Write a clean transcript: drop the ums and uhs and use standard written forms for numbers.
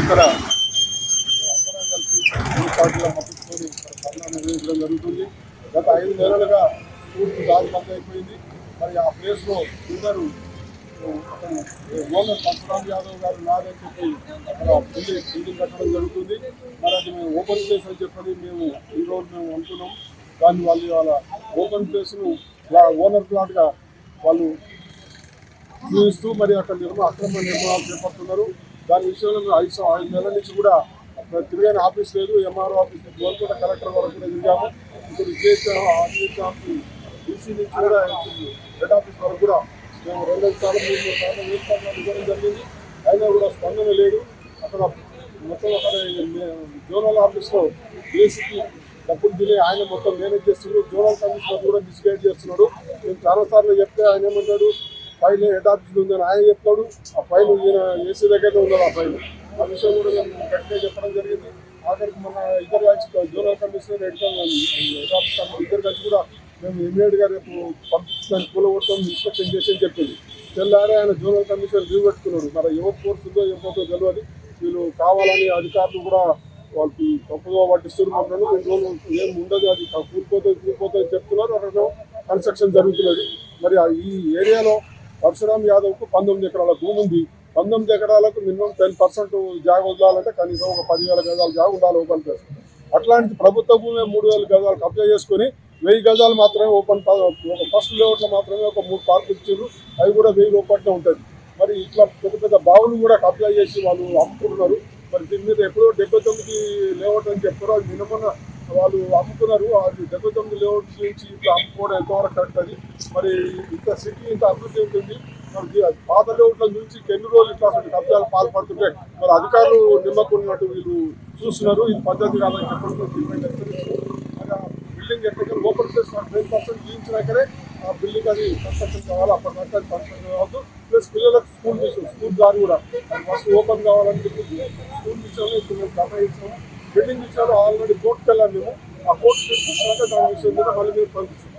ఇక్కడ అందరం కలిసి అన్ని పార్టీల మద్దతుతోని ధర్నా నిర్వహించడం జరుగుతుంది. గత 5 నెలలుగా పూర్తి దారి బంద్ అయిపోయింది. మరి ఆ ప్లేస్లో అందరూ ఓనర్ పరశురామ్ యాదవ్ గారు నాదని చెప్పి అక్కడ బిల్డింగ్ కట్టడం జరుగుతుంది. మరి అది మేము ఓపెన్ ప్లేస్ అని చెప్పని మేము ఈరోజు మేము అనుకున్నాం. కానీ వాళ్ళు వాళ్ళ ఓపెన్ ప్లేస్ను ఓనర్ ప్లాట్గా వాళ్ళు చూపిస్తూ మరి అక్కడ అక్రమ నిర్మాణాలు చేపడుతున్నారు. దాని విషయంలో మేము 5 నెలల నుంచి కూడా తిరిగిన ఆఫీస్ లేదు. ఎంఆర్ఓ ఆఫీస్ గోల్కొండ కలెక్టర్ వరకు కూడా తిరిగాము. ఇప్పుడు డీసీ నుంచి కూడా హెడ్ ఆఫీస్ వరకు కూడా మేము 2 సార్లు 3 సార్లు ఇవ్వడం జరిగింది. అయినా కూడా స్పందన లేదు. అక్కడ మొత్తం అక్కడ జోనల్ ఆఫీస్లో ఏసీకి డబ్బులు తిని ఆయన మొత్తం మేనేజ్ చేస్తున్నాడు. జోనల్ కమిషనర్ కూడా మిస్గైడ్ చేస్తున్నాడు. మేము చాలాసార్లు చెప్తే ఆయన ఏమంటాడు, ఫైల్ హెడ్ ఆఫీస్లో ఉందని ఆయన చెప్తాడు. ఆ ఫైల్ ఈయన ఏసీ దగ్గరనే ఉన్నది. ఆ ఫైల్ ఆ విషయం కూడా మేము గట్టిగా చెప్పడం జరిగింది. ఆఖరికి మన ఇద్దరు కలిసి జోనల్ కమిషనర్ హెడ్ ఆఫీస్ ఇద్దరు కలిసి కూడా మేము ఇమీడియట్గా రేపు పంపించడానికి కూలగొట్టడం ఇన్స్ట్రక్షన్ చేసి అని చెప్పింది. తెల్లారే ఆయన జోనల్ కమిషనర్ లీవ్ పెట్టుకున్నాడు. మరి ఎవరు ఫోర్స్ ఉందో ఏమవుతుందో తెలియదు. వీళ్ళు కావాలని అధికారులు కూడా వాళ్ళకి తప్పుగా పట్టిస్తున్నారు. ఏం ఉండదు, అది కూలిపోతుంది చెప్తున్నారు. అక్కడ కన్స్ట్రక్షన్ జరుగుతున్నది. మరి ఈ ఏరియాలో పరశురామ్ యాదవ్కు 19 ఎకరాల భూమి ఉంది. 19 ఎకరాలకు మినిమం 10% జాగ వదలాలంటే కనీసం ఒక 10,000 గజాల జాగ ఉండాలి ఓపెన్ ప్లేస్. అట్లాంటి ప్రభుత్వ భూమి 3,000 గజాలు కబ్జా చేసుకుని 1000 గజాలు మాత్రమే ఓపెన్, ఒక ఫస్ట్ లేఅవుట్లో మాత్రమే ఒక 3 పార్కులు ఇచ్చారు. అవి కూడా 1000 లోపట్నే ఉంటుంది. మరి ఇట్లా పెద్ద పెద్ద బావులు కూడా కబ్జా చేసి వాళ్ళు అమ్ముకుంటున్నారు. మరి దీని మీద ఎప్పుడో 79 లేఅవుట్ అని చెప్తారు. అది మినిమం వాళ్ళు అమ్ముతున్నారు. అది 79 లేఅవుట్ నుంచి ఇట్లా అమ్ముకోవడం ఎంతవరకు కరెక్ట్ అది. మరి ఇంత సిటీ ఇంత అభివృద్ధి ఉంటుంది. మరి పాత లేఅవుట్ల నుంచి ఎన్ని రోజులు ఇట్లా కబ్జాలు పాల్పడుతుంటే మరి అధికారులు నిమ్మకున్నట్టు వీళ్ళు చూస్తున్నారు. ఇది పద్ధతి కాదని చెప్పడం బిల్డింగ్ ఎక్కడ ఓపెన్ ప్లేస్ 10% తీయించినాకనే ఆ బిల్డింగ్ అది కన్స్ట్రక్షన్ కావాలి. అప్పటిదాకా అది కన్స్ట్రక్షన్ కావద్దు. ప్లస్ పిల్లలకు స్కూల్ దారి కూడా ఫస్ట్ ఓపెన్ కావాలని చెప్పి స్కూల్ విషయంలో ఇప్పుడు మేము నిర్ణయించాము. బిల్డింగ్ విషయంలో ఆల్రెడీ కోర్టుకు వెళ్ళాము మేము. ఆ కోర్టు తీసుకొచ్చినాక దాని విషయం మీద మళ్ళీ మీరు పంపిస్తాం.